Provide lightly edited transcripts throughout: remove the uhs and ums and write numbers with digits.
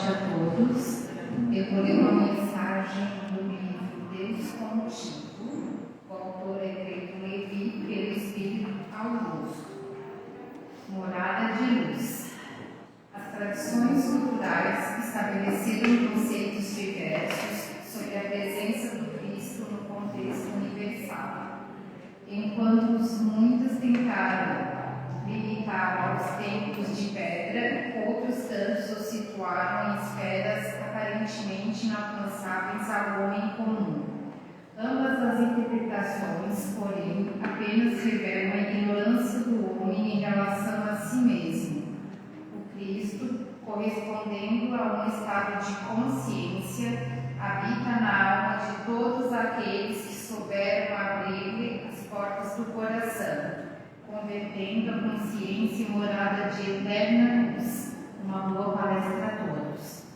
a todos. Eu vou ler uma mensagem do livro Deus Contigo. O autor é Cleiton Levi, pelo Espírito Augusto. Morada de luz. As tradições culturais estabeleceram conceitos diversos sobre a presença do Cristo no contexto universal. Enquanto muitos tentaram limitar aos templos de pedra, outros tantos o situaram em esferas aparentemente inalcançáveis ao homem comum. Ambas as interpretações, porém, apenas revelam a ignorância do homem em relação a si mesmo. O Cristo, correspondendo a um estado de consciência, habita na alma de todos aqueles que souberam abrir-lhe as portas do coração, convertendo a consciência em morada de eterna luz. Uma boa palestra a todos.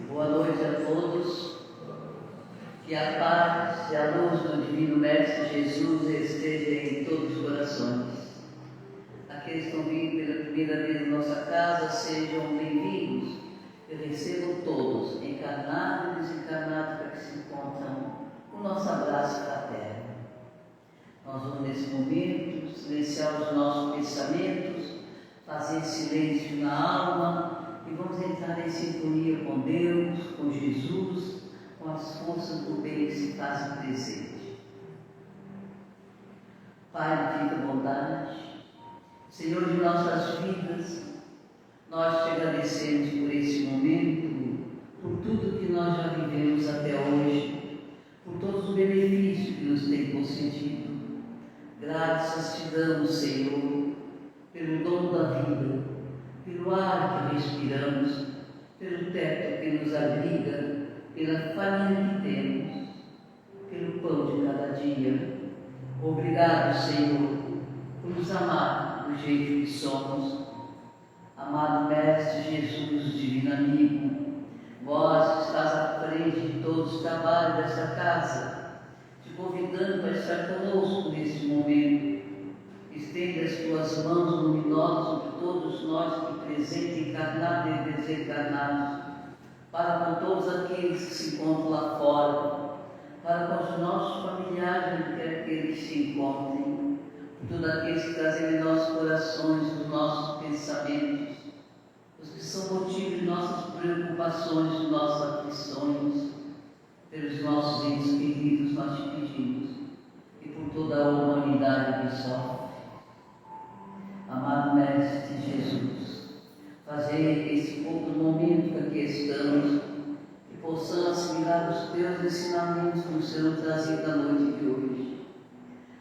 Boa noite a todos, que a paz e a luz do Divino Mestre Jesus esteja em todos os corações. Aqueles que estão vindo pela primeira vez em nossa casa, sejam bem-vindos e recebam todos, encarnados e desencarnados, para que se encontram o nosso abraço fraterno. Nós vamos nesse momento silenciar os nossos pensamentos, fazer silêncio na alma, e vamos entrar em sintonia com Deus, com Jesus, com as forças do bem que se fazem presente. Pai de vida, bondade, Senhor de nossas vidas, nós te agradecemos por esse momento, por tudo que nós já vivemos até hoje, por todos os benefícios que nos tem concedido. Graças te damos, Senhor, pelo dom da vida, pelo ar que respiramos, pelo teto que nos abriga, pela família que temos, pelo pão de cada dia. Obrigado, Senhor, por nos amar do jeito que somos. Amado Mestre Jesus, divino amigo, vós que estás à frente de todos os trabalhos desta casa, te convidando para estar conosco neste momento. Estende as tuas mãos luminosas sobre todos nós que presentes, encarnados e desencarnados, para com todos aqueles que se encontram lá fora, para com os nossos familiares, onde quer que eles se encontrem, por todos aqueles que trazem em nossos corações os nossos pensamentos, os que são motivo de nossas preocupações, de nossas aflições, pelos nossos entes queridos, nós te pedimos, e por toda a humanidade que sofre. Amado Mestre Jesus, fazer esse pouco momento que aqui estamos, que possamos assimilar os teus ensinamentos que nos serão trazidos Brasil da noite de hoje.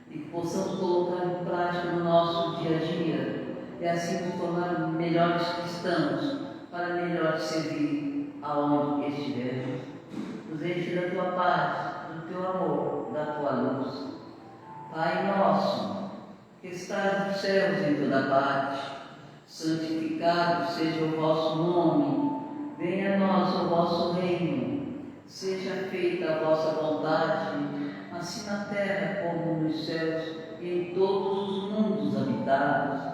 E que possamos colocar em prática no nosso dia a dia e assim nos tornar melhores cristãos para melhor servir aonde estivermos. Nos enche da tua paz, do teu amor, da tua luz. Pai nosso, que estás nos céus em toda parte, santificado seja o vosso nome, venha a nós o vosso reino, seja feita a vossa vontade, assim na terra como nos céus e em todos os mundos habitados.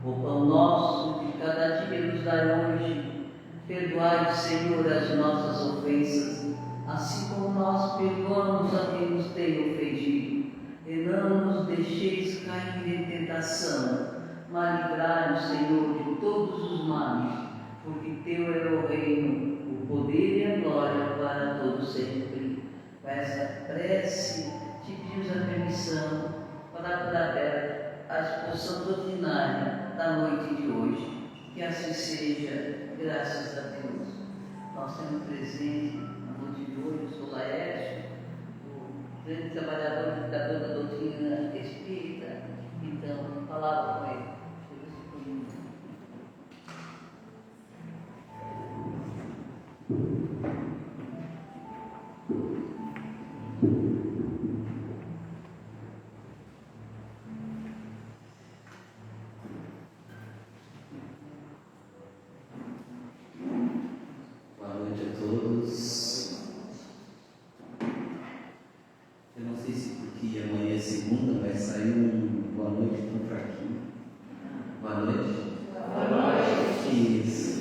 O pão nosso de cada dia nos dai hoje, perdoai, Senhor, as nossas ofensas, assim como nós perdoamos a quem nos tem ofendido, e não nos deixeis cair em tentação, mas livrai-nos, Senhor, de todos os males, porque teu é o reino, o poder e a glória para todos sempre. Com essa prece, te pedimos a permissão para dar a exposição doutrinária da noite de hoje. Que assim seja, graças a Deus. Nós temos presente na noite de hoje o Sr. Laércio, o grande trabalhador e educador da doutrina espírita. Então, palavra com ele. Boa noite a todos. Eu não sei se porque amanhã é segunda vai sair um boa noite tão fraquinho. Boa noite. Boa noite. Isso.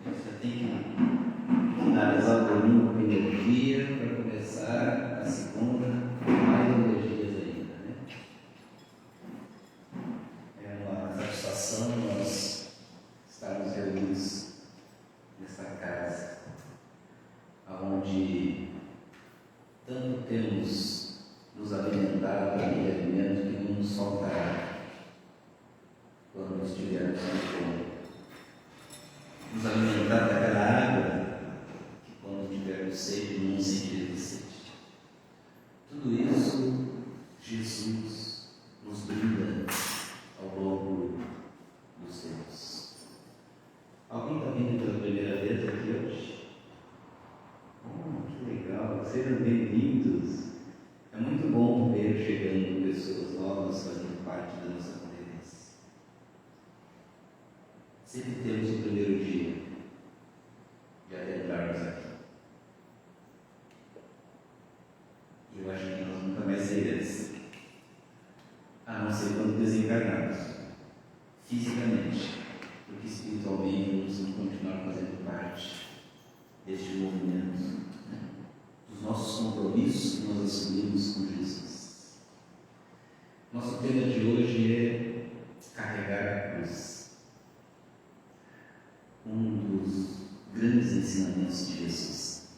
Você tem que finalizar o domingo com energia para começar a segunda com mais energias ainda, né? É uma satisfação nós estarmos reunidos nesta casa, onde tanto temos nos alimentado daquele alimento que não nos faltará quando estivermos sem fome. Nos alimentar daquela água que quando tivermos sede não sentiremos sede. Tudo isso Jesus nos brinda ao longo dos tempos. Alguém está vindo pela primeira vez aqui hoje? Que legal! Sejam bem-vindos! É muito bom ver chegando pessoas novas fazendo parte da nossa convivência. Sempre temos o primeiro dia de adentrarmos aqui. E eu acho que nós nunca mais seremos, a não ser quando desencarnarmos, fisicamente, porque espiritualmente vamos continuar fazendo parte deste movimento, né? Dos nossos compromissos que nós assumimos com Jesus. Nosso tema de hoje é carregar a cruz, um dos grandes ensinamentos de Jesus.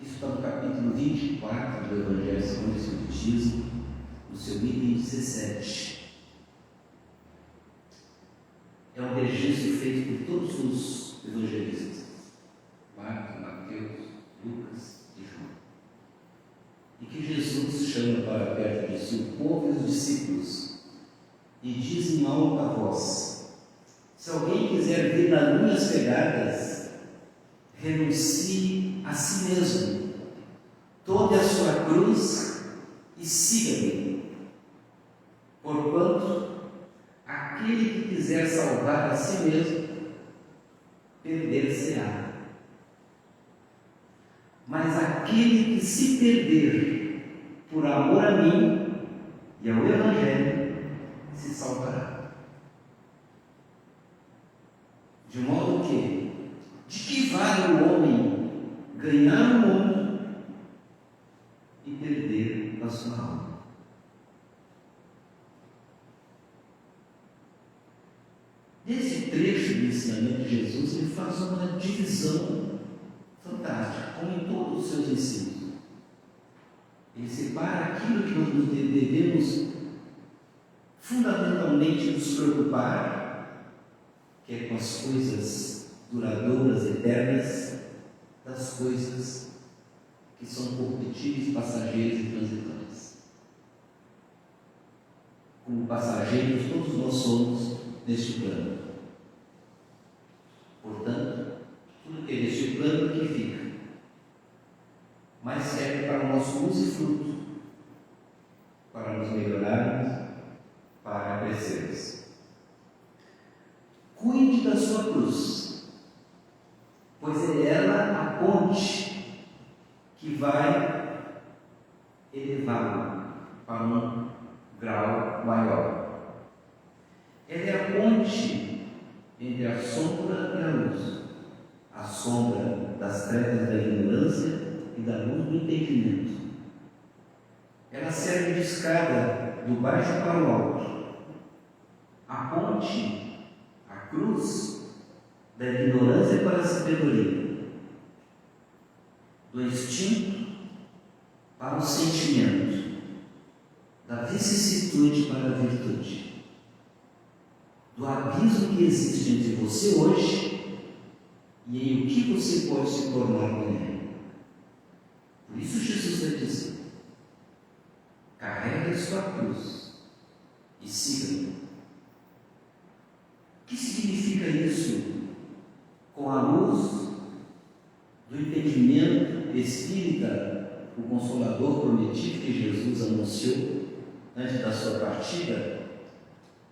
Isso está no capítulo 24 do Evangelho segundo o Espiritismo, no seu item 17. É um registro feito por todos os evangelistas, Marcos, Mateus, Lucas e João, e que Jesus chama para perto de si o povo e os discípulos e diz em alta voz: se alguém quiser vir nas minhas pegadas, renuncie a si mesmo, tome a sua cruz e siga-me, porquanto aquele que quiser salvar a si mesmo, perder-se-á. Mas aquele que se perder por amor a mim e ao Evangelho, se salvará. De modo que, de que vale o homem ganhar o mundo e perder a sua alma? Nesse trecho do ensinamento de Jesus, ele faz uma divisão fantástica, como em todos os seus ensinos. Ele separa aquilo que nós devemos fundamentalmente nos preocupar, que é com as coisas duradouras, eternas, das coisas que são corruptíveis, passageiros e transitórios. Como passageiros, todos nós somos neste plano. Portanto, tudo que é deste plano que fica, mas serve para o nosso uso e fruto, para nos melhorarmos, para crescermos. Cuide da sua cruz, pois é ela a ponte que vai elevá-lo para um grau maior. Ela é a ponte entre a sombra e a luz, a sombra das trevas da ignorância e da luz do entendimento. Ela serve de escada do baixo para o alto. A ponte, a cruz, da ignorância para a sabedoria, do instinto para o sentimento, da vicissitude para a virtude, do abismo que existe entre você hoje e em o que você pode se tornar amanhã. Por isso Jesus vai dizer: carregue a sua cruz e siga-me. O que significa isso? Com a luz do entendimento espírita, o Consolador prometido que Jesus anunciou antes da sua partida,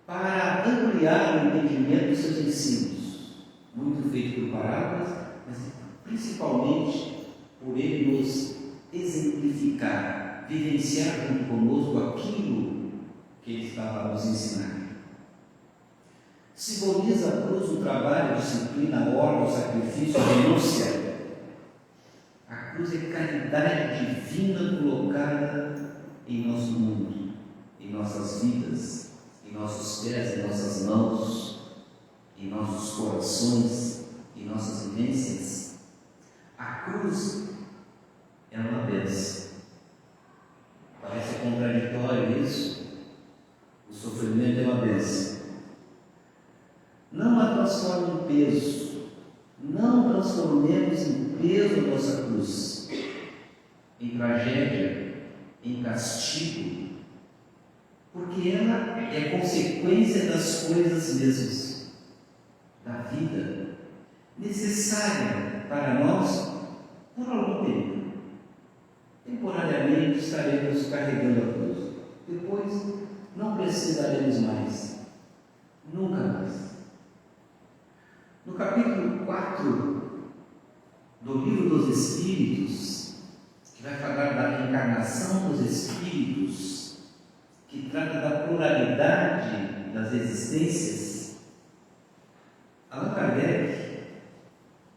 para ampliar o entendimento dos seus ensinos, muito feito por parábolas, mas principalmente por ele nos exemplificar, vivenciar junto conosco aquilo que ele estava a nos ensinar. Simboliza a cruz o trabalho, a disciplina, a ordem, o sacrifício, a renúncia. A cruz é caridade divina colocada em nosso mundo, em nossas vidas, em nossos pés, em nossas mãos, em nossos corações, em nossas vivências. A cruz é uma bênção. Parece contraditório isso. O sofrimento é uma bênção. Não a transforme em peso. Não transformemos em peso a nossa cruz, em tragédia, em castigo, porque ela é consequência das coisas mesmas, da vida, necessária para nós por algum tempo. Temporariamente estaremos carregando a cruz, depois não precisaremos mais, nunca mais. No capítulo 4 do Livro dos Espíritos, que vai falar da encarnação dos Espíritos, que trata da pluralidade das existências, Allan Kardec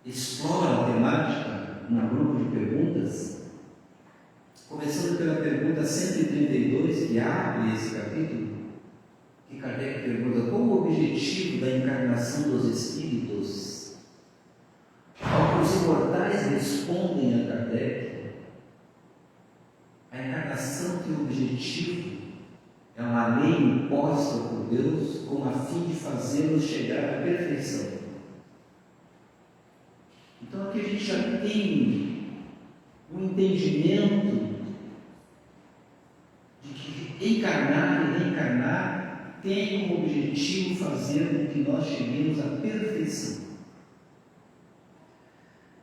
explora a temática num grupo de perguntas, começando pela pergunta 132, que abre esse capítulo, que Kardec pergunta: qual o objetivo da encarnação dos Espíritos? Ao que os imortais respondem a Kardec, a encarnação tem o objetivo, é uma lei imposta por Deus com a fim de fazê-los chegar à perfeição. Então aqui a gente já tem um entendimento de que encarnar e reencarnar tem como objetivo fazer com que nós cheguemos à perfeição.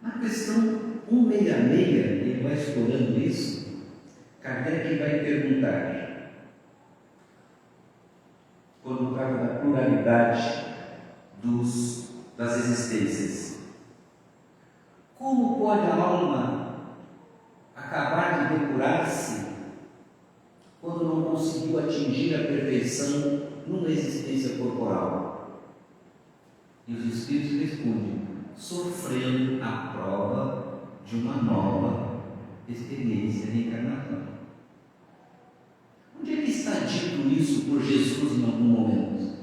Na questão 166, ele vai explorando isso. Kardec vai perguntar, quando trata da pluralidade das existências: como pode a alma acabar de depurar-se quando não conseguiu atingir a perfeição numa existência corporal? E os Espíritos respondem: sofrendo a prova de uma nova experiência reencarnatória. Onde é que está dito isso por Jesus em algum momento?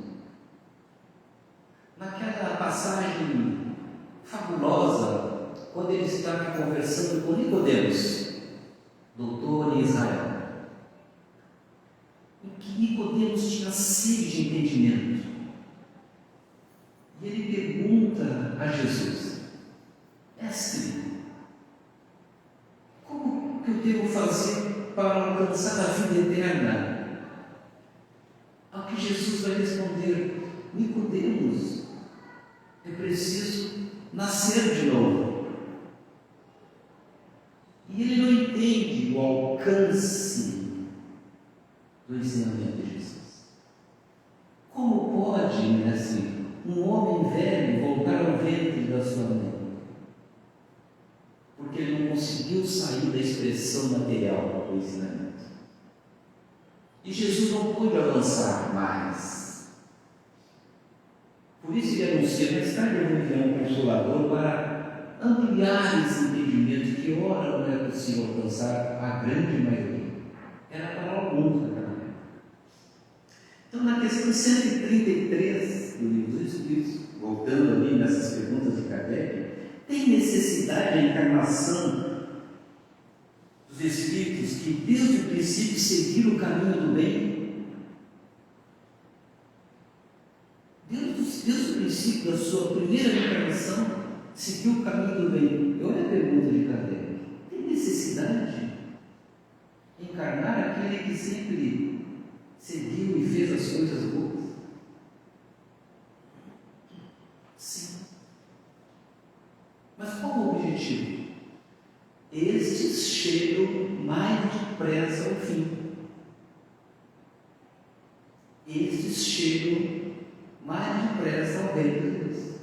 Naquela passagem fabulosa, quando ele está conversando com Nicodemos, doutor em Israel, em que Nicodemos tinha sede de entendimento. E ele pergunta a Jesus: mestre, como para alcançar a vida eterna? Ao que Jesus vai responder: Nicodemos, é preciso nascer de novo. E ele não entende o alcance do ensinamento de Jesus. Como pode, assim, um homem velho voltar ao ventre da sua mãe? Porque ele não conseguiu sair da expressão material do ensinamento. E Jesus não pôde avançar mais. Por isso ele anuncia: mais tarde eu vou enviar um Consolador para ampliar esse entendimento que ora não é possível alcançar a grande maioria. Era para alguns naquela época. Então, na questão 133 do Livro dos Espíritos, voltando ali nessas perguntas de Kardec, tem necessidade da encarnação dos Espíritos que desde o princípio seguiram o caminho do bem? Desde o princípio da sua primeira encarnação, seguiu o caminho do bem. Olha a pergunta de Kardec: tem necessidade de encarnar aquele que sempre seguiu e fez as coisas boas? Sim. Mas qual o objetivo? Estes chegam mais depressa ao fim. Estes chegam mais depressa ao reino de Deus.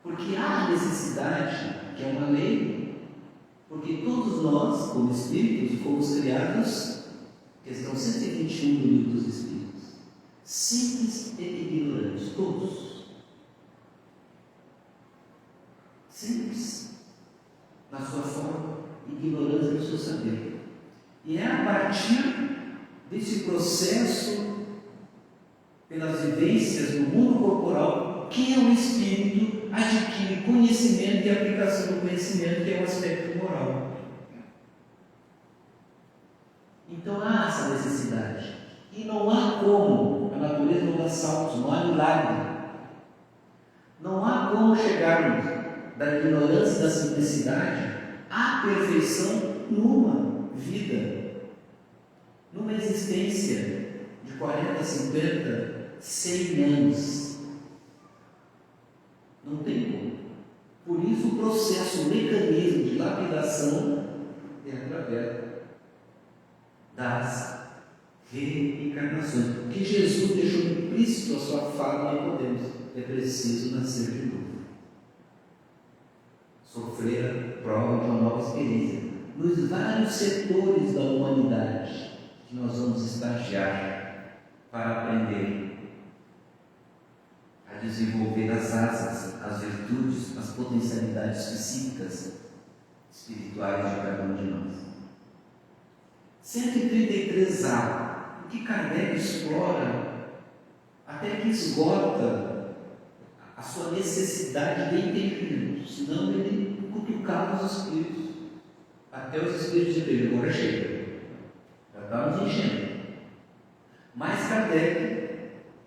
Porque há necessidade, que é uma lei, porque todos nós, como espíritos, fomos criados, questão 121 do Livro dos Espíritos, simples e ignorantes, todos. Simples na sua forma, ignorância no seu saber. E é a partir desse processo, pelas vivências no mundo corporal, que o espírito adquire conhecimento e aplicação do conhecimento, que é o aspecto moral. Então há essa necessidade. E não há como, a natureza não dá saltos, não há milagre. Não há como chegarmos da ignorância e da simplicidade à perfeição numa vida, numa existência de 40, 50, 100 anos. Não tem como. Por isso o processo, o mecanismo de lapidação é através das reencarnações. Porque Jesus deixou implícito a sua fala em Nicodemos: é preciso nascer de novo. Sofrer a prova de uma nova experiência nos vários setores da humanidade que nós vamos estagiar para aprender a desenvolver as asas, as virtudes, as potencialidades psíquicas, espirituais de cada um de nós. 133A, o que Kardec explora até que esgota a sua necessidade de entendimento, senão ele cutucava os espíritos, até os espíritos de agora chega, já estamos enchendo. Mas Kardec,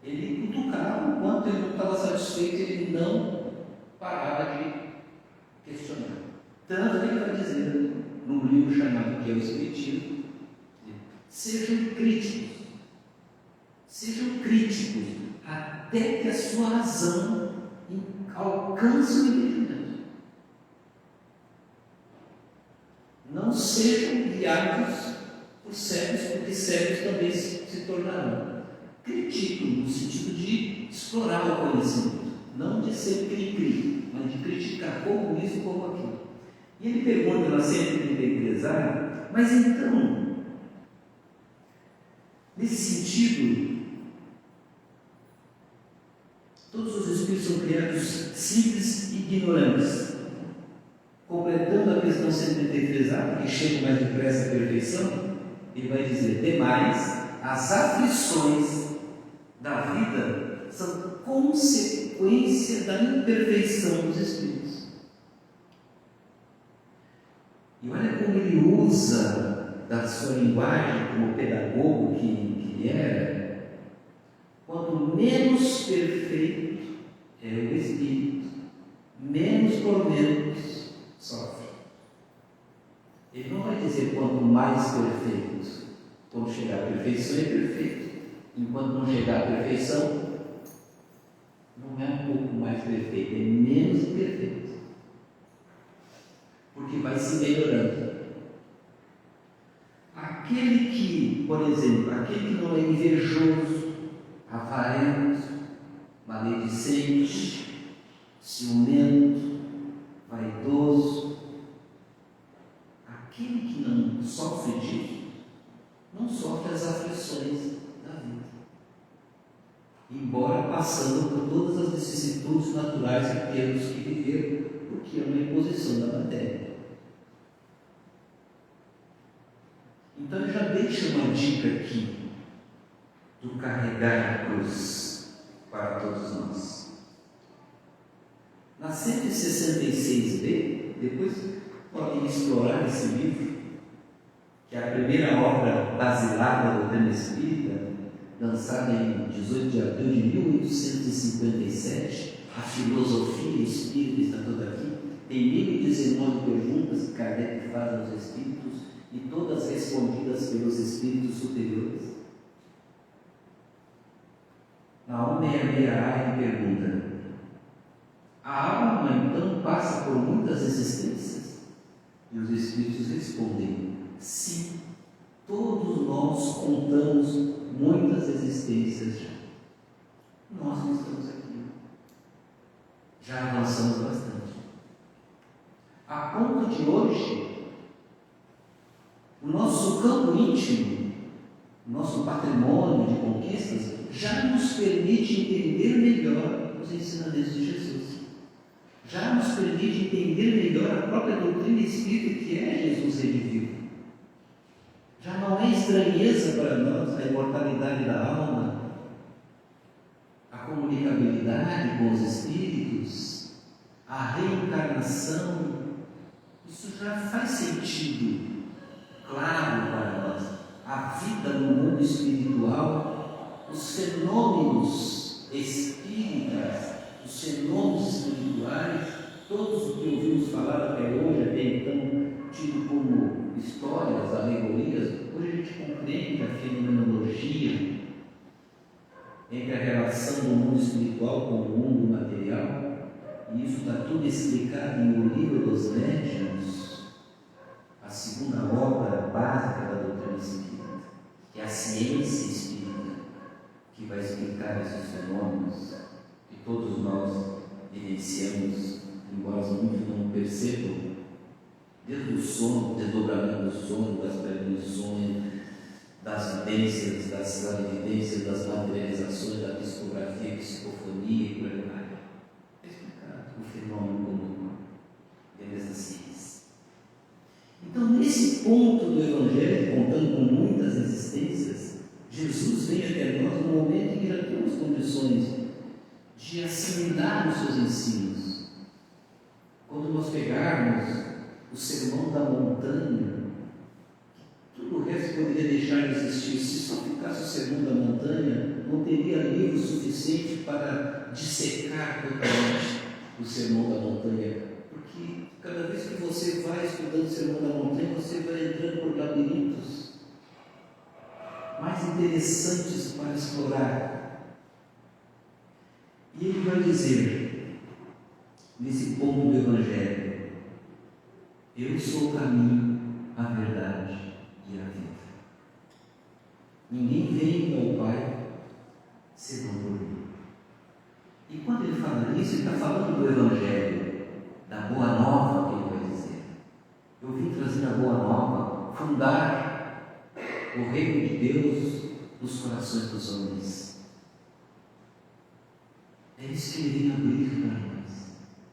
ele cutucava, enquanto ele não estava satisfeito, ele não parava de questionar. Tanto que ele vai dizer num livro chamado Que é o Espiritismo: sejam críticos, até que a sua razão alcance o entendimento. Não sejam guiados por cegos, porque cegos também se tornarão. Critiquem, no sentido de explorar o conhecimento, não de ser cri-cri, mas de criticar como isso, como aquilo. E ele pergunta na 133A: mas então, nesse sentido, todos os espíritos são criados simples e ignorantes. Completando a questão 133A, porque chega mais depressa à perfeição, ele vai dizer: demais, as aflições da vida são consequência da imperfeição dos espíritos. E olha como ele usa da sua linguagem como pedagogo que ele era. Quanto menos perfeito é o espírito, menos tormentos sofre. Ele não vai dizer quanto mais perfeito. Quando chegar à perfeição é perfeito. Enquanto não chegar à perfeição, não é um pouco mais perfeito, é menos perfeito. Porque vai se melhorando. Aquele que, por exemplo, aquele que não é invejoso, avarento, maledicente, ciumento, vaidoso, aquele que não sofre disso, não sofre as aflições da vida. Embora passando por todas as vicissitudes naturais que temos que viver, porque é uma imposição da matéria. Então ele já deixa uma dica aqui do carregar a cruz para todos nós. Na 166b, depois podem explorar esse livro, que é a primeira obra basilar da doutrina espírita, lançada em 18 de abril de 1857, a filosofia espírita está toda aqui. Tem 1019 perguntas que Kardec faz aos espíritos e todas respondidas pelos espíritos superiores. Na 166A ele pergunta: a alma então passa por muitas existências? E os espíritos respondem: sim, todos nós contamos muitas existências já. Nós não estamos aqui. Já avançamos bastante. A ponto de hoje, o nosso campo íntimo, o nosso patrimônio de conquistas, já nos permite entender melhor os ensinamentos de Jesus. Já nos permite entender melhor a própria doutrina espírita, que é Jesus redivivo. Já não é estranheza para nós a imortalidade da alma, a comunicabilidade com os espíritos, a reencarnação. Isso já faz sentido claro para nós. A vida no mundo espiritual, os fenômenos espíritas, os fenômenos espirituais, todos os que ouvimos falar até hoje, até então tido como histórias, alegorias, hoje a gente compreende a fenomenologia entre a relação do mundo espiritual com o mundo material, e isso está tudo explicado em O Livro dos Médiuns, a segunda obra básica da doutrina espírita, que é a ciência espírita, que vai explicar esses fenômenos que todos nós vivenciamos, embora muitos não percebam, desde o sono, o desdobramento do sono, das premonições, das vivências, das clarividências, das materializações, da psicografia, psicofonia e por aí vai. É explicado o fenômeno comum dentro dessa ciência. Então, nesse ponto do Evangelho, contando com muitas existências, Jesus vem até nós no momento em que já temos condições de assimilar os seus ensinos. Quando nós pegarmos o Sermão da Montanha, tudo o resto poderia deixar de existir. Se só ficasse o Sermão da Montanha, não teria livro suficiente para dissecar totalmente o Sermão da Montanha. Porque cada vez que você vai estudando o Sermão da Montanha, você vai entrando por labirintos mais interessantes para explorar. E ele vai dizer, nesse ponto do Evangelho: eu sou o caminho, a verdade e a vida. Ninguém vem ao Pai senão por mim. E quando ele fala isso, ele está falando do Evangelho, da Boa Nova, que ele vai dizer. Eu vim trazer a Boa Nova, fundar o reino de Deus nos corações dos homens. É isso que ele vem abrir para nós.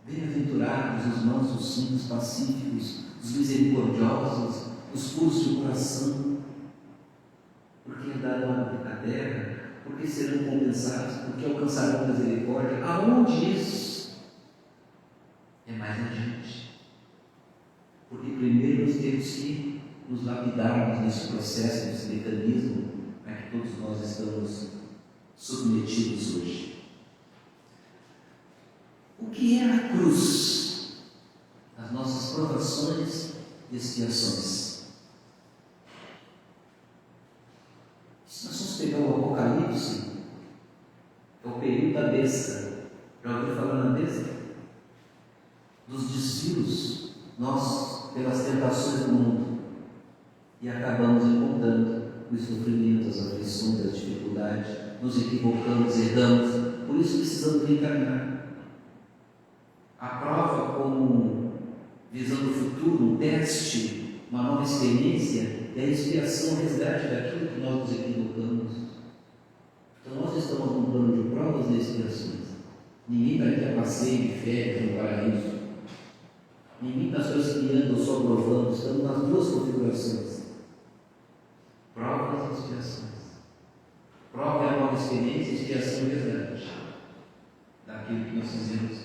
Bem-aventurados os mansos, simples, pacíficos, os misericordiosos, os puros de coração, porque herdarão a terra, porque serão compensados, porque alcançarão misericórdia. Aonde isso? É mais adiante. Porque primeiro nós temos que nos lapidarmos nesse processo, nesse mecanismo, a que todos nós estamos submetidos hoje. O que é a cruz? As nossas provações e expiações. Se nós formos pegar o Apocalipse, é o período da besta. Já ouviu falar na besta? Dos desvios, nós, pelas tentações do mundo, e acabamos encontrando os sofrimentos, as aflições, as dificuldades, nos equivocamos, erramos, por isso precisamos reencarnar. A prova como visão do futuro, um teste, uma nova experiência, é a expiação, o resgate daquilo que nós nos equivocamos. Então nós estamos num plano de provas e expiações. Ninguém está aqui a passeio de férias no paraíso. Ninguém está só espiando ou só provando, estamos nas duas configurações. Provas e expiações. Prova é a nova experiência, expiação e resgate daquilo que nós fizemos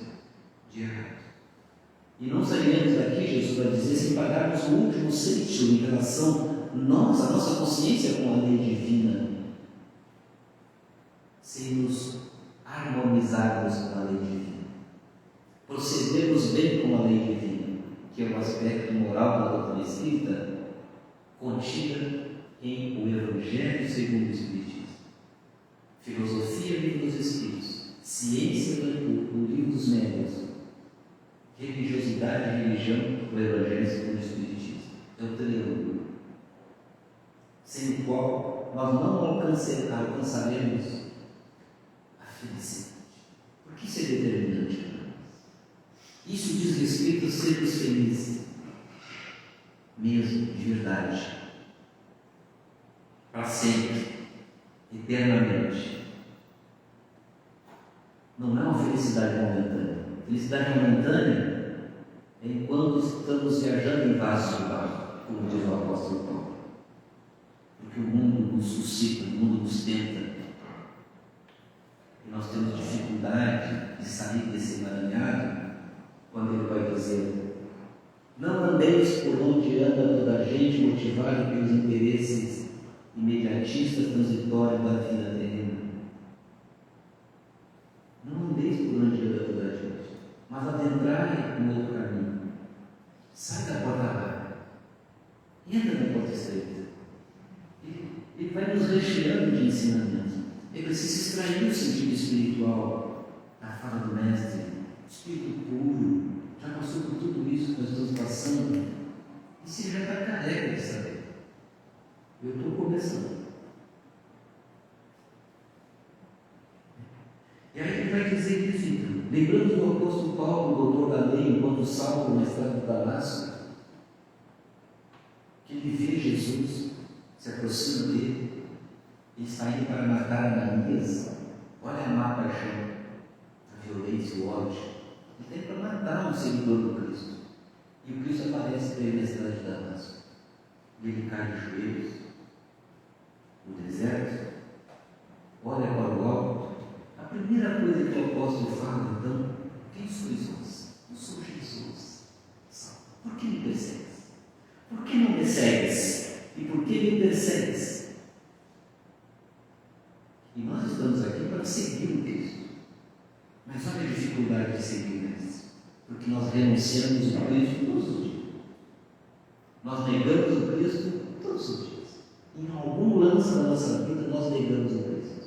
de errado. E não sairemos daqui, Jesus vai dizer, sem pagarmos o último cento em relação a nossa consciência com a lei divina, sem nos harmonizarmos com a lei divina, procedermos bem com a lei divina, que é o aspecto moral da doutrina espírita, contida em o Evangelho segundo o Espiritismo. Filosofia, livro dos Espíritos. Ciência, o livro dos médiuns. Religiosidade e religião, o Evangelho segundo o Espiritismo. É o triângulo, sem o qual nós não alcançaremos a felicidade. Porque isso é determinante para nós. Isso diz respeito a sermos felizes, mesmo, de verdade, para sempre, eternamente. Não é uma felicidade momentânea. Felicidade momentânea é enquanto estamos viajando em vasos de barro, como diz o apóstolo Paulo. Porque o mundo nos suscita, o mundo nos tenta. E nós temos dificuldade de sair desse emaranhado quando ele vai dizer: não andeis por onde anda toda a gente motivada pelos interesses imediatistas transitórios da vida terrena. Não andeis por onde anda toda a gente, mas adentrai um outro caminho. Sai da porta larga, entra na porta estreita. Ele vai nos recheando de ensinamento. É preciso extrair o sentido espiritual da fala do Mestre, espírito puro, já passou por tudo isso que nós estamos passando, e se já está careca de saber. Eu estou começando. E aí ele vai dizer isso, então. Lembrando do apóstolo Paulo, o doutor da lei, enquanto Saulo na estrada de Damasco, que ele vê Jesus, se aproxima dele, e está indo para matar Ananias. Olha a má paixão, a violência, o ódio. Ele tem para matar um seguidor do Cristo. E o Cristo aparece para ele na estrada de Damasco. E ele cai de joelhos no deserto, olha para o alto. A primeira coisa que o apóstolo fala, então: quem sois vós? Eu sou Jesus. Por que me persegues? Por que não me segues? E por que me persegues? E nós estamos aqui para seguir o Cristo. Mas olha a dificuldade de seguir o Mestre, porque nós renunciamos o Cristo todos os dias. Nós negamos o Cristo todos os dias. Em algum lance da nossa vida, nós negamos o Cristo.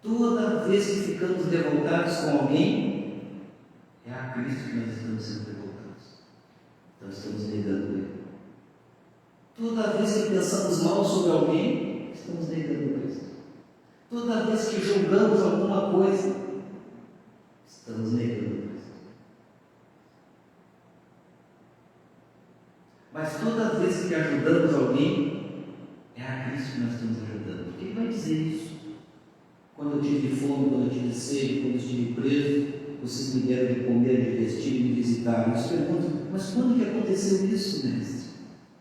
Toda vez que ficamos revoltados com alguém, é a Cristo que nós estamos sendo revoltados. Então estamos negando Ele. Toda vez que pensamos mal sobre alguém, estamos negando o Cristo. Toda vez que julgamos alguma coisa, estamos negando o Cristo. Mas toda vez que ajudamos alguém, é a Cristo que nós estamos ajudando. Ele vai dizer isso. Quando eu tive fome, quando eu tive sede, quando eu estive preso, vocês me deram de comer, de vestir, de me visitar. Eles perguntam: mas quando que aconteceu isso, mestre?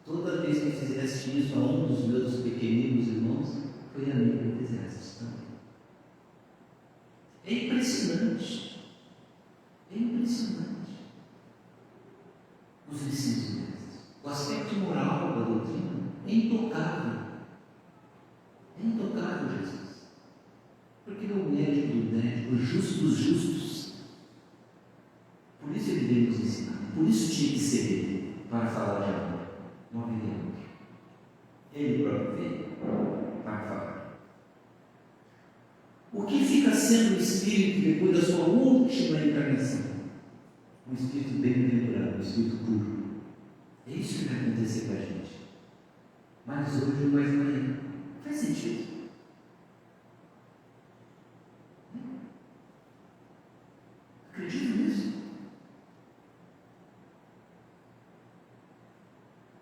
Toda vez que fizeste isso a um dos meus pequeninos irmãos, foi a mim que fizeste também. É impressionante. É impressionante. Os ensinos do Mestre. O aspecto moral da doutrina é intocável. É intocável, Jesus. Porque ele é o médico do médico, o justo dos justos. Por isso ele veio nos ensinar. Por isso tinha que ser ele. próprio veio para falar. O que fica sendo o Espírito depois da sua última encarnação? Um Espírito bem-aventurado, um Espírito puro. É isso que vai acontecer com a gente. Mas hoje ou mais amanhã. Faz sentido? Acredito nisso.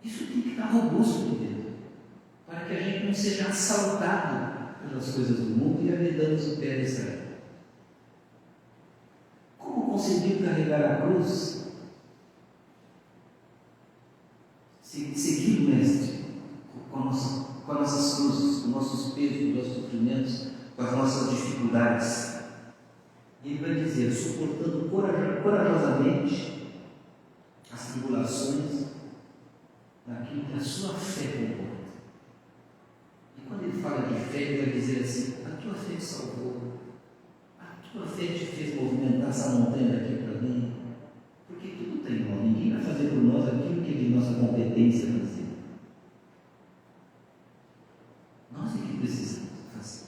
Isso tem que estar robusto aqui dentro, para que a gente não seja assaltado pelas coisas do mundo e arredamos o pé dessa era. Como conseguir carregar a cruz? Seguir o Mestre com nossas cruzes, com nossos pesos, com nossos sofrimentos, com as nossas dificuldades. Ele vai dizer, suportando corajosamente as tribulações, naquilo que a sua fé comporta. E quando ele fala de fé, ele vai dizer assim: a tua fé te salvou, a tua fé te fez movimentar essa montanha daqui para mim, porque tudo tem nós, ninguém vai fazer por nós aquilo que é de nossa competência fazer. Nós é que precisamos fazer.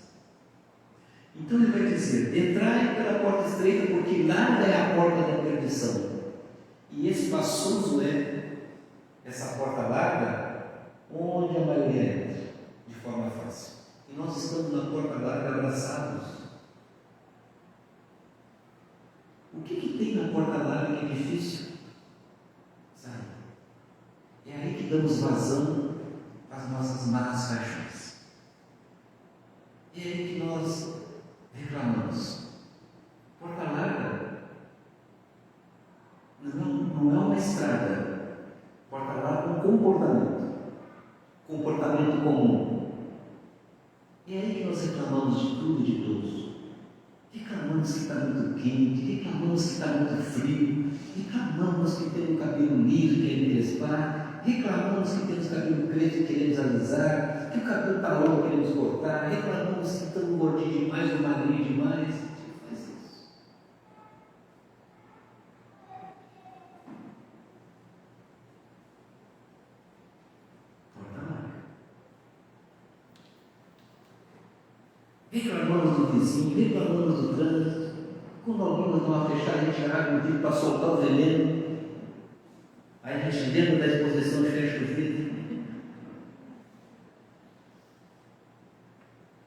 Então ele vai dizer: entrai pela porta estreita, porque larga é a porta da perdição, e espaçoso é essa porta larga, onde a maioria entra, de forma fácil. E nós estamos na porta larga abraçados. O que tem na porta larga que é difícil? Sabe? É aí que damos vazão às nossas más paixões. É aí que nós reclamamos. Porta larga não é uma estrada. Porta larga é um comportamento comum. E é aí que nós reclamamos de tudo e de todos. Reclamamos que está muito quente, reclamamos que está muito frio, reclamamos que temos o cabelo liso e queremos encrespar, reclamamos que temos cabelo preto e queremos alisar, que o cabelo está longo e queremos cortar, reclamamos que estamos gordinhos demais ou magrinhos demais. Faz isso. Reclamamos do vizinho, reclamamos do trânsito. Quando alguém nos dá uma fechada, a gente agarra o vidro para soltar o veneno. Aí a gente, dentro da exposição, fecha o vidro.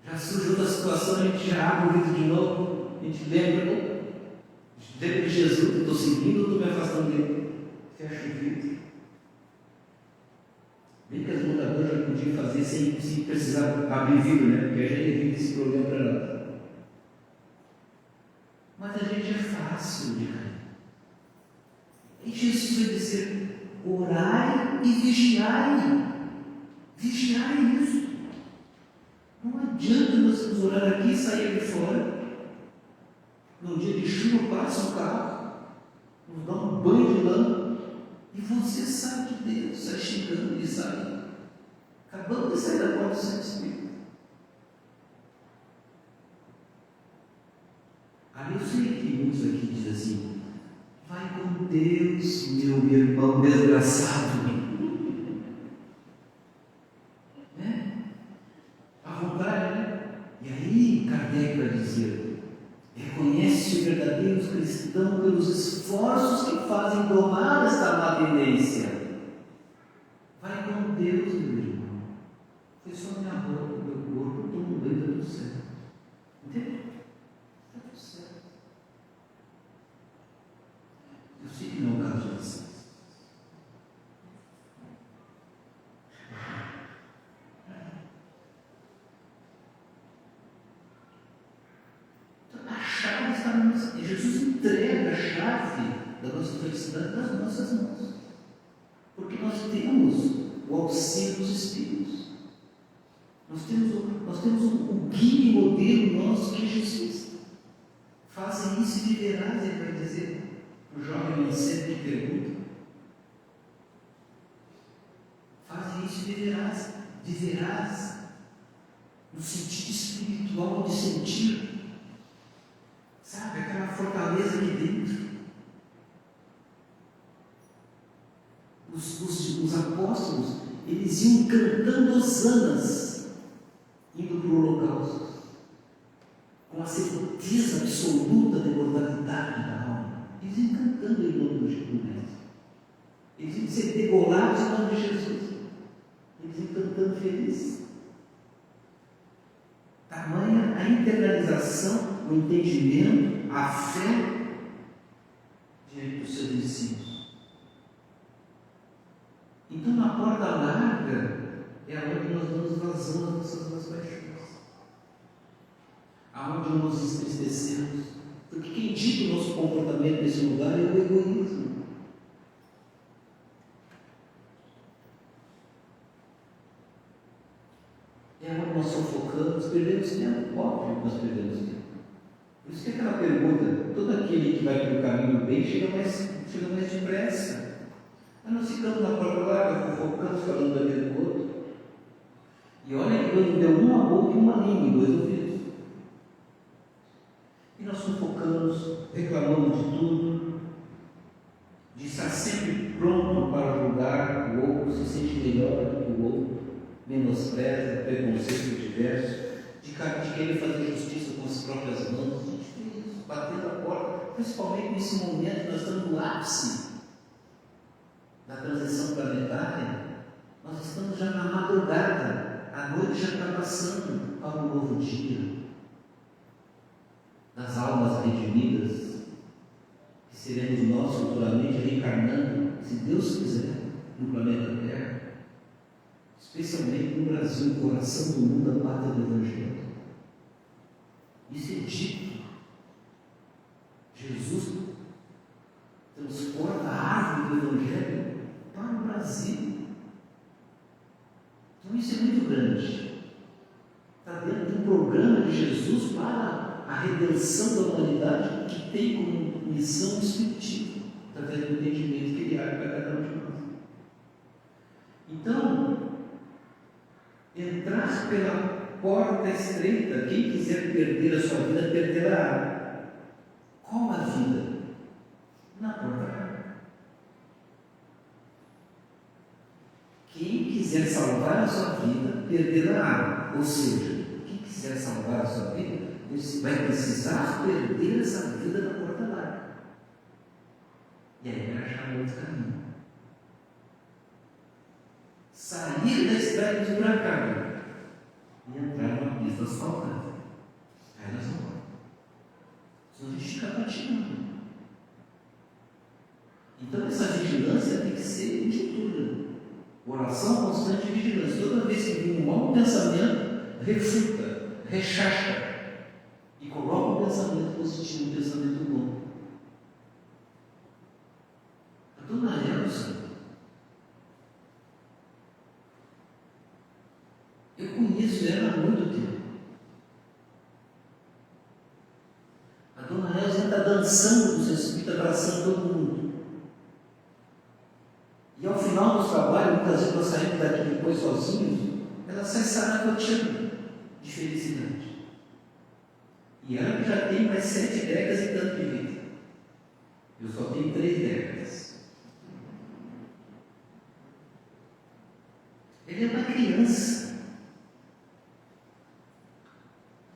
Já surge outra situação, a gente já abre o vidro de novo. A gente lembra de Jesus, estou seguindo ou estou me afastando dele? Fecha o vidro. Bem que as montadoras já podiam fazer sem precisar abrir vidro, né? Porque já evita esse problema para nós. Mas a gente é fácil de cair. E Jesus vai dizer: orai e vigiai. Vigiai isso. Não adianta nós orar aqui e sair ali fora. Num dia de chuva passa um carro, nos dá um banho de lama. E você sabe que Deus está chegando, Ele sabe. Acabamos de sair da porta do Santo Espírito. Aí eu sei que muitos aqui dizem assim: vai com Deus, meu irmão desgraçado. Né? À vontade, né? E aí Kardec vai dizer: reconhece o verdadeiro cristão pelos esforços que fazem domar esta má tendência. Vai com Deus, meu irmão. Foi só minha roupa, meu corpo, todo mundo bem, está tudo certo. Entende? Está tudo certo. Eu sei que não é o caso de vocês. A chave está na nossa mão. Jesus entrega a chave da nossa felicidade nas nossas mãos. Porque nós temos o auxílio dos Espíritos. Nós temos um guia e modelo nosso que é Jesus. Fazem isso e viverás, ele vai dizer. O jovem mancebo que pergunta. Fazem isso e viverás. Viverás no sentido espiritual de sentir. Sabe, aquela fortaleza aqui dentro. Os apóstolos, eles iam cantando hosanas, indo para o holocausto, com a certeza absoluta da imortalidade da alma. Eles iam cantando em nome de Jesus. Eles iam ser degolados em nome de Jesus. Eles iam cantando felizes. Tamanha a internalização, o entendimento, a fé diante dos seus ensinos. Então, na porta larga é onde nós damos vazão às nossas más paixões, aonde nos entristecemos, porque quem dita o nosso comportamento nesse lugar é o egoísmo. É onde nós sofocamos, perdemos tempo, óbvio que nós perdemos tempo. Por isso que aquela pergunta, todo aquele que vai pelo caminho do bem chega mais depressa. Mas nós ficamos na porta larga, fofocando, falando da vida do outro. E olha que Deus nos deu uma boca e uma língua e 2 ouvidos. E nós fofocamos, reclamamos de tudo, de estar sempre pronto para julgar o outro, se sente melhor do que o outro, menospreza, preconceito diverso, de querer fazer justiça com as próprias mãos. A gente fez isso, batendo a porta, principalmente nesse momento que nós estamos no ápice da transição planetária. Nós estamos já na madrugada, a noite já está passando para um novo dia, das almas redimidas, que seremos nós futuramente reencarnando, se Deus quiser, no planeta Terra, especialmente no Brasil, o coração do mundo, a pátria do Evangelho. Isso é dito. Jesus transporta a árvore do Evangelho para o Brasil. Então isso é muito grande. Está dentro de um programa de Jesus para a redenção da humanidade, que tem como missão o Espiritismo, através do entendimento que ele abre para cada um de nós. Então, entrar pela porta estreita, quem quiser perder a sua vida, perderá. Qual a vida? Na porta larga. Quem quiser salvar a sua vida, perderá. Ou seja, quem quiser salvar a sua vida, vai precisar perder essa vida na porta larga. E aí vai achar outro caminho. Sair da estrada esburacada e entrar numa pista asfaltada. Aí nós vamos. Senão a gente fica patinando. Então essa vigilância tem que ser de tudo. Oração constante e vigilância. Toda vez que vem um mau pensamento, refuta, rechacha e coloca um pensamento positivo, um pensamento bom. A dona Elsa, eu conheço ela há muito tempo. A dona Elsa está dançando com o seu espírito, abraçando todo mundo. E ao final do trabalho, muitas vezes nós saímos daqui depois sozinhos, ela sai saracoteando de felicidade. E ela que já tem mais 7 décadas e tanto de vida. Eu só tenho 3 décadas. Ele é uma criança.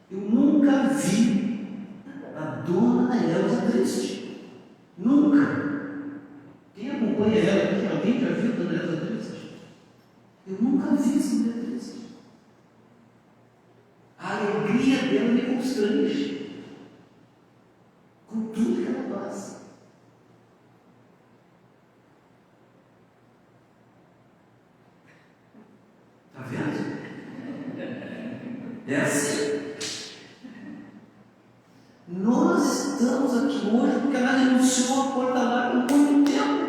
Eu nunca vi a dona Elsa triste. Nunca. Quem acompanha ela aqui, alguém já viu a dona Elsa triste? Eu nunca vi essa mulher triste. A alegria dela me constrange com tudo que ela passa. Está vendo? É assim. Nós estamos aqui hoje porque ela renunciou à porta larga há muito tempo.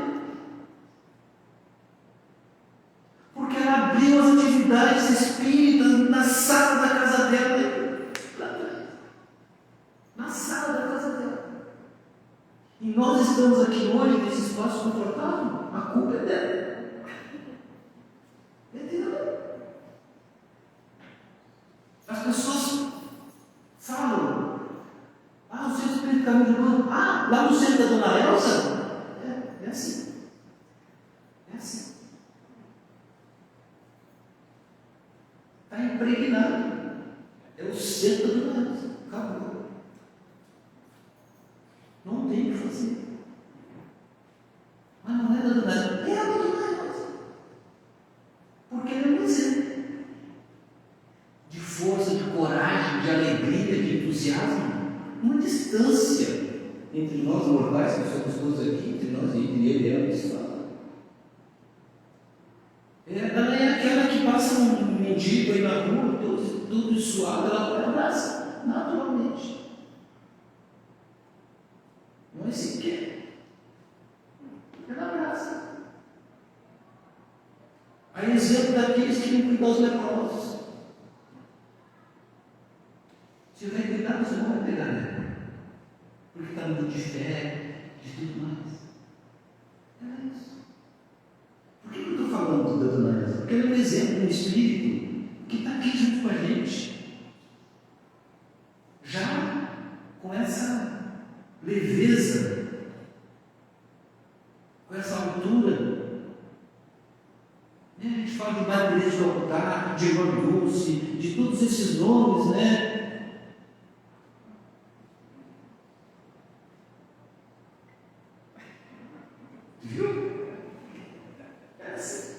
Porque ela abriu as atividades espíritas na sala da casa dela. Na sala da casa dela. E nós estamos aqui hoje nesse espaço confortável. A culpa é dela. É dela. As pessoas falam: ah, o centro espírita Caminho de Luz. Ah, lá no centro da dona Elsa? É assim. É assim. Está impregnado. É o centro do nada. Acabou. Não tem o que fazer. Mas não é do nada. É algo do nada. Porque ele é um exemplo de força, de coragem, de alegria, de entusiasmo. Uma distância entre nós mortais, que somos todos aqui, entre nós e entre ele, é uma distância. Ela é aquela que passa um mendigo aí na rua, tudo suado, ela abraça naturalmente. Não é sequer. Ela abraça. Aí exemplo daqueles que não cuidam dos leprosos. Se vai cuidar, você não vai pegar nela. Porque está muito de fé, de tudo mais. É isso. Por que eu estou falando da Dona Elza? Porque ela é um exemplo, um espírito que está aqui junto com a gente. Já com essa leveza, com essa altura. A gente fala de Madre Teresa do Altar, de Irmã Dulce, de todos esses nomes, né? Viu? É assim.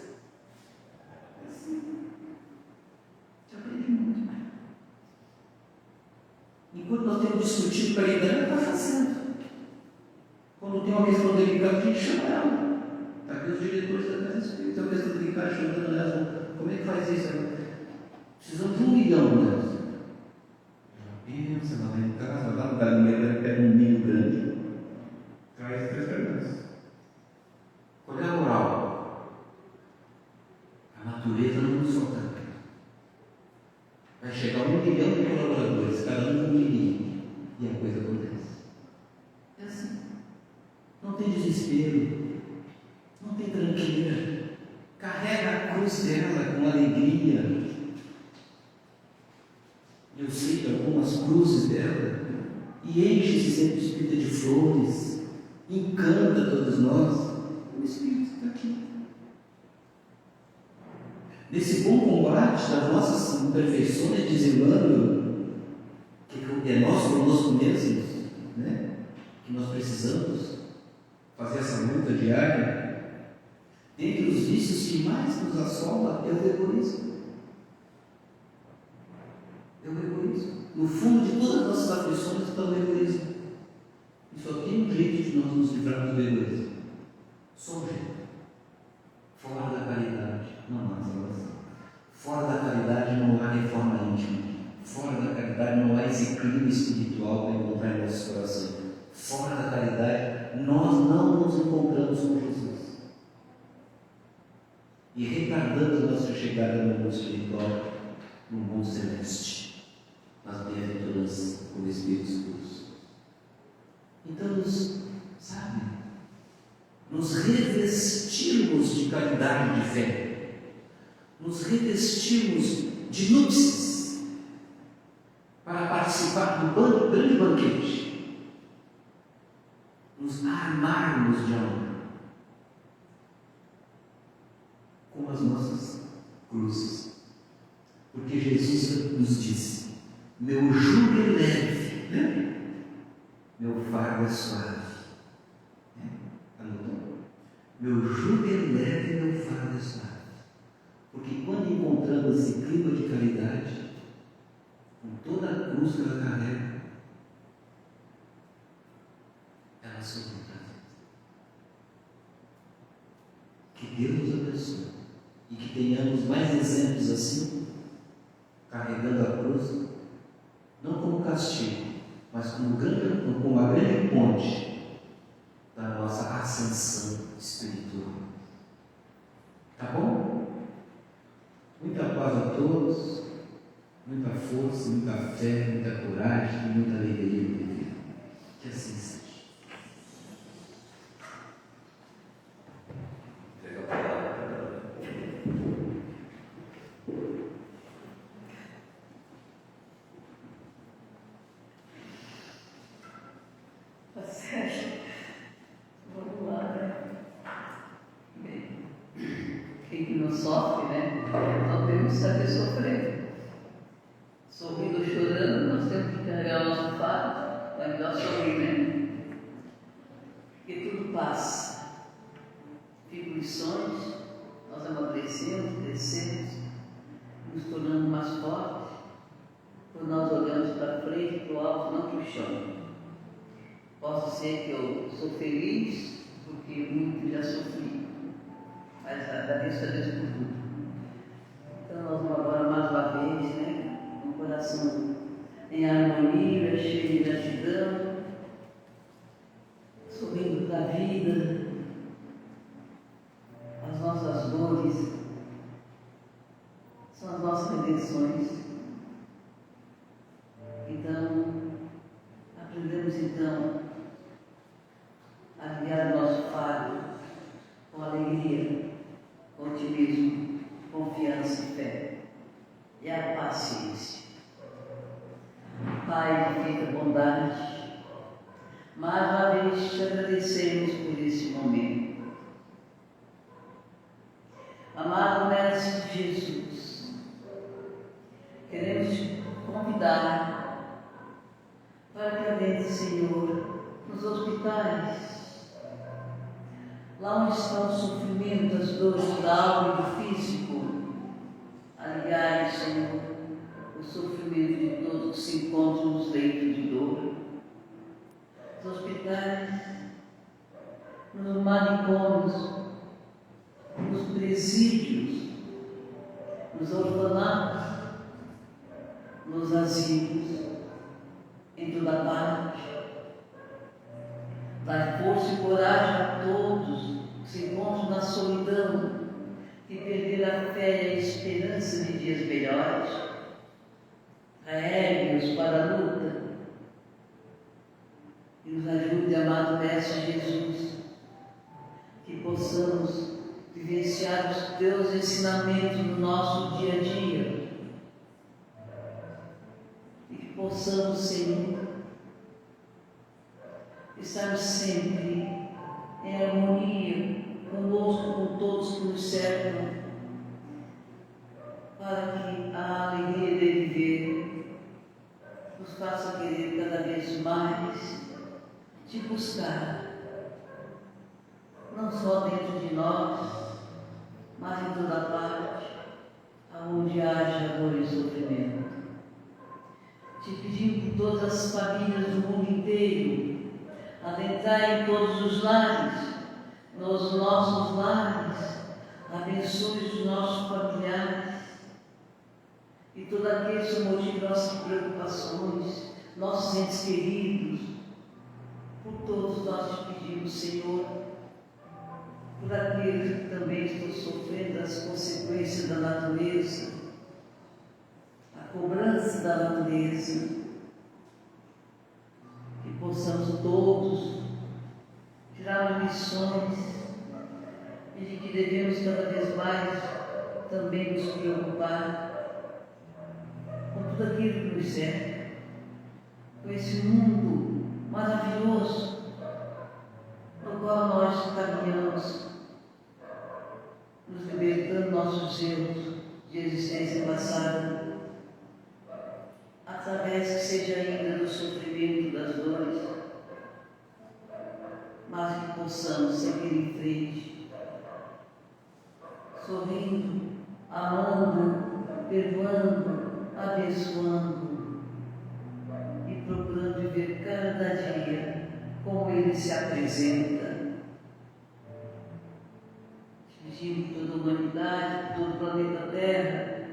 É assim. Você aprende muito. Enquanto nós temos discutido caridade, ela está fazendo. Quando tem uma questão delicada, a gente chama ela. Está aqui os diretores da Casa Espírita. Tem uma questão delicada, chamando ela. Como é que faz isso? Precisamos de 1 milhão, né? Pensa, ela vai em casa, lá no galinheiro, pega um milho grande. Traz 3 perguntas. Qual é a moral? A natureza não nos solta. Vai chegar 1 milhão de colaboradores, cada um com 1 milhão. E a coisa acontece. É assim. Não tem desespero. Não tem tranqueira. Carrega a cruz dela com alegria. Eu sei de algumas cruzes dela. E enche esse centro espírita de flores. Encanta todos nós. O Espírito está aqui. Nesse bom combate das nossas imperfeições, diz Emmanuel, que é nós conosco mesmos, né? Que nós precisamos fazer essa luta diária. Dentre os vícios que mais nos assola é o egoísmo. É o egoísmo. No fundo de todas as nossas aflições está o egoísmo. E só tem um jeito de nós nos livrarmos do egoísmo. Só um jeito. Fora da caridade não há salvação. Fora da caridade não há reforma íntima. Fora da caridade não há esse clima espiritual para encontrar em nosso coração. Fora da caridade nós não nos encontramos com Jesus. E retardando a nossa chegada no mundo espiritual, no mundo celeste, nas bem-aventuranças com Espíritos puros. Então, nos revestirmos de caridade e de fé, nos revestirmos de núpcias para participar do grande banquete, nos armarmos de amor com as nossas cruzes, porque Jesus nos disse: meu jugo é leve, né? Meu fardo é suave. Anotou? Meu jugo é leve, meu fardo é suave. Porque quando encontramos esse clima de caridade, com toda a cruz que ela carrega, ela suporta. Que Deus nos abençoe e que tenhamos mais exemplos assim, carregando a cruz, não como castigo, mas como uma grande ponte da nossa ascensão espiritual. Tá bom? Muita paz a todos, muita força, muita fé, muita coragem e muita alegria de viver. Que assim seja. Tá certo. Vamos lá, né? Bem, quem que não sofre, né? Só temos devemos saber sofrer. Sorrindo ou chorando, nós temos que carregar o nosso fardo, é melhor sorrir, né? Porque tudo passa. Ficam lições, nós amadurecemos, crescemos, nos tornando mais fortes, quando nós olhamos para frente, para o alto, não para o chão. Posso dizer que eu sou feliz, porque muito já sofri, mas agradeço a Deus por tudo. Então nós vamos agora mais uma vez, né? Um coração em harmonia, cheio de gratidão, sorrindo para a vida, as nossas dores são as nossas redenções. Então, aprendemos então a guiar o nosso fardo com alegria, com otimismo, confiança e fé e a paciência. Pai de infinita bondade, mais uma vez te agradecemos por esse momento. Amado Mestre Jesus, queremos te convidar para que adentre, Senhor, nos hospitais, lá onde está o sofrimento, as dores da alma e do físico, aliviar, Senhor, o sofrimento de todos que se encontram nos leitos de dor, nos hospitais, nos manicômios, nos presídios, nos orfanatos, nos asilos, em toda parte. Dai força e coragem a todos que se encontram na solidão, que perderam a fé e a esperança de dias melhores, aéreos para a luta, e nos ajude, amado Mestre Jesus, que possamos vivenciar os teus ensinamentos no nosso dia a dia e que possamos, Senhor, estarmos sempre em harmonia conosco, com todos que nos cercam, para que a alegria de viver nos faça querer cada vez mais te buscar, não só dentro de nós, mas em toda parte, aonde haja dor e sofrimento. Te pedimos por todas as famílias do mundo inteiro, adentrar em todos os lares, nos nossos lares, abençoe os nossos familiares e todos aqueles que são motivo de nossas preocupações, nossos entes queridos. Por todos nós te pedimos, Senhor, por aqueles que também estão sofrendo as consequências da natureza, a cobrança da natureza, que possamos todos tirar lições e de que devemos cada vez mais também nos preocupar com tudo aquilo que nos serve, com esse mundo maravilhoso no qual nós caminhamos, nos libertando nossos erros de existência passada, através que seja ainda do sofrimento, das dores, mas que possamos seguir em frente, sorrindo, amando, perdoando, abençoando e procurando viver cada dia como Ele se apresenta. Pedimos toda a humanidade, todo o planeta Terra,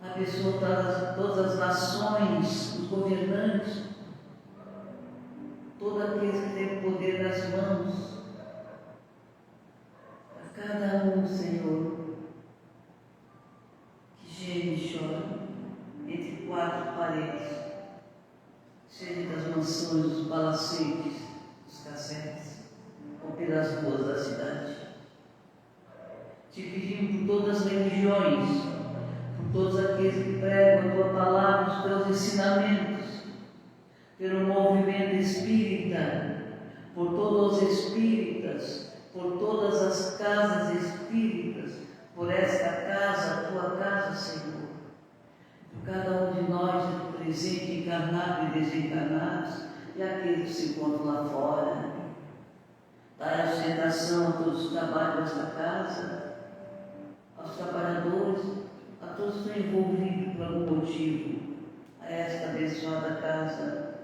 abençoa todas as nações, os governantes, todos aqueles que têm poder nas mãos, a cada um, Senhor, que geme e chora entre quatro paredes, seja das mansões, dos palacetes, dos casetes, ou pelas ruas da cidade. Te pedimos por todas as religiões, por todos aqueles que pregam a tua palavra, os teus ensinamentos, pelo movimento espírita, por todos os espíritas, por todas as casas espíritas, por esta casa, a tua casa, Senhor, por cada um de nós, presente, encarnado e desencarnados, e aqueles que se encontram lá fora. Dai sustentação a todos os trabalhos desta casa, aos trabalhadores, a todos que estão envolvidos por algum motivo, a esta abençoada casa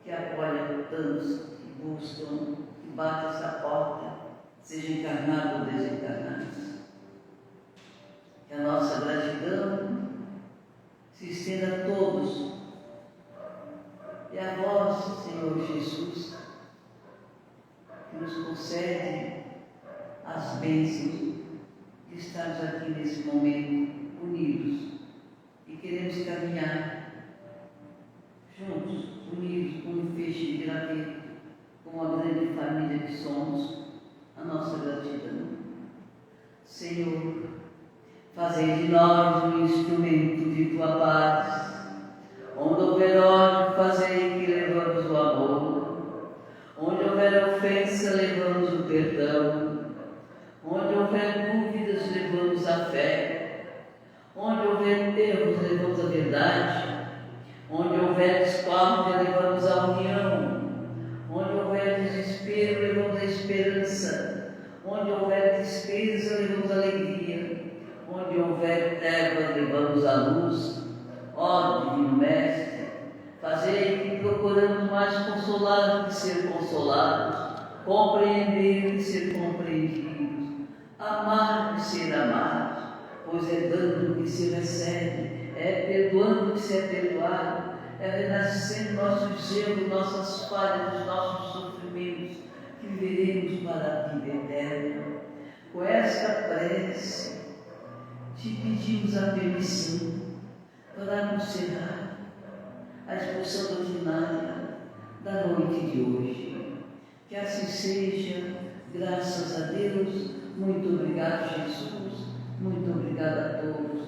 que acolhe tantos que buscam, que batem essa porta, seja encarnado ou desencarnado. Que a nossa gratidão se estenda a todos. E a vós, Senhor Jesus, que nos concede as bênçãos de estarmos aqui nesse momento unidos e queremos caminhar juntos, unidos, como um feixe de graveto, como a grande família que somos, a nossa gratidão. Senhor, fazei de nós um instrumento de tua paz, onde houver ódio, fazei que levamos o amor. Onde houver ofensa, levamos o perdão. Onde houver dúvidas, levamos a fé. Onde houver erros, levamos a verdade. Onde houver discórdia, levamos a união. Onde houver desespero, levamos a esperança. Onde houver tristeza, levamos a alegria. Onde houver trevas, levamos a luz. Ó Divino Mestre, fazei que procuramos mais consolar do que ser consolados, compreender do que ser compreendidos, amar do que ser amados, pois é dando que se recebe, é perdoando que se é perdoado, é renascendo nossos erros, nossas falhas, nossos sofrimentos, que viveremos para a vida eterna. Com esta prece, te pedimos a permissão para encerrar a exposição doutrinária da noite de hoje. Que assim seja, graças a Deus. Muito obrigado, Jesus. Muito obrigado a todos.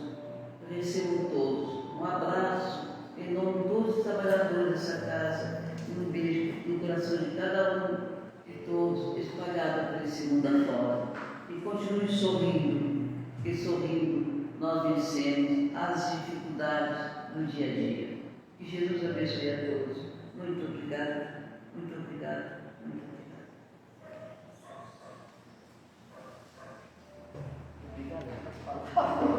Recebam todos. Um abraço em nome de todos os trabalhadores dessa casa. Um beijo no coração de cada um, de todos, espalhado por esse mundo afora. E continue sorrindo, porque sorrindo nós vencemos as dificuldades do dia a dia. Que Jesus abençoe a todos. Muito obrigado, muito obrigado, muito obrigado. Obrigado.